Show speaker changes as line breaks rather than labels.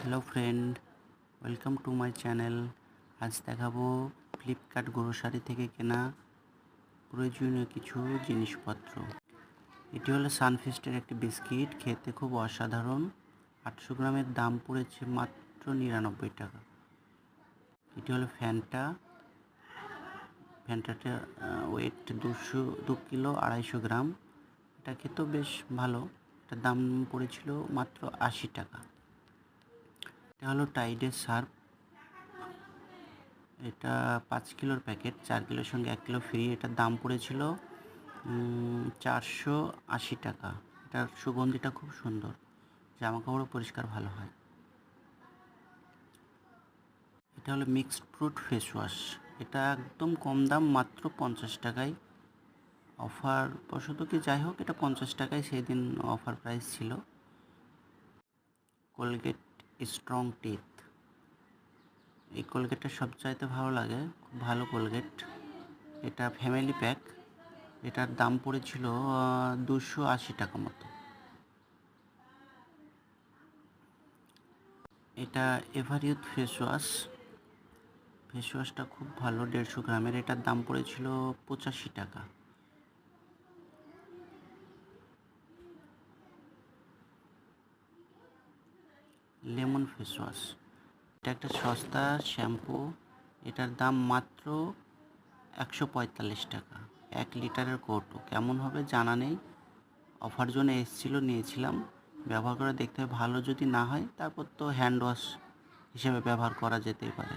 Hello friend, welcome to my channel. আজ দেখাবো Flipkart grocery থেকে কেনা প্রয়োজনীয় কিছু জিনিসপত্র। এটি হলো সানফিস্টের একটি বিস্কিট, খেতে খুব অসাধারণ। 800 গ্রামের দাম পড়েছে মাত্র 99 টাকা। এটি হলো ফ্যান্টাটা ওয়েট 2 কিলো 250 গ্রাম। এটা খেতেও বেশ ভালো। এটার দাম পড়েছিল মাত্র 80 টাকা। এটা হলো টাইডের সার্ফ। এটা 5 কিলোর প্যাকেট, 4 কিলোর সঙ্গে 1 কিলো ফ্রি। এটার দাম পড়েছিল 480 টাকা। এটার সুগন্ধিটা খুব সুন্দর, জামাকাপড়ও পরিষ্কার ভালো হয়। এটা হলো মিক্সড ফ্রুট ফেস ওয়াশ। এটা একদম কম দাম, মাত্র 50 টাকায়। অফার বশত কি যাই হোক, এটা 50 টাকায় সেই দিন অফার প্রাইস ছিল। কোলগেট স্ট্রং টিথ, এই কোলগেটটা সবচাইতে ভালো লাগে, খুব ভালো কোলগেট। এটা ফ্যামিলি প্যাক। এটার দাম পড়েছিল 280 টাকা মতো। এটা এভারিউথ ফেস ওয়াশটা খুব ভালো, 150 গ্রামের। এটার দাম পড়েছিল 85 টাকা। লেমন ফেস ওয়াশ, এটা একটা সস্তা শ্যাম্পু। এটার দাম মাত্র 145 টাকা। 1 লিটারের কৌটো। কেমন হবে জানা নেই, অফার জন্য এসেছিলো, নিয়েছিলাম। ব্যবহার করে দেখতে হবে, ভালো যদি না হয় তারপর তো হ্যান্ড ওয়াশ হিসেবে ব্যবহার করা যেতেই পারে।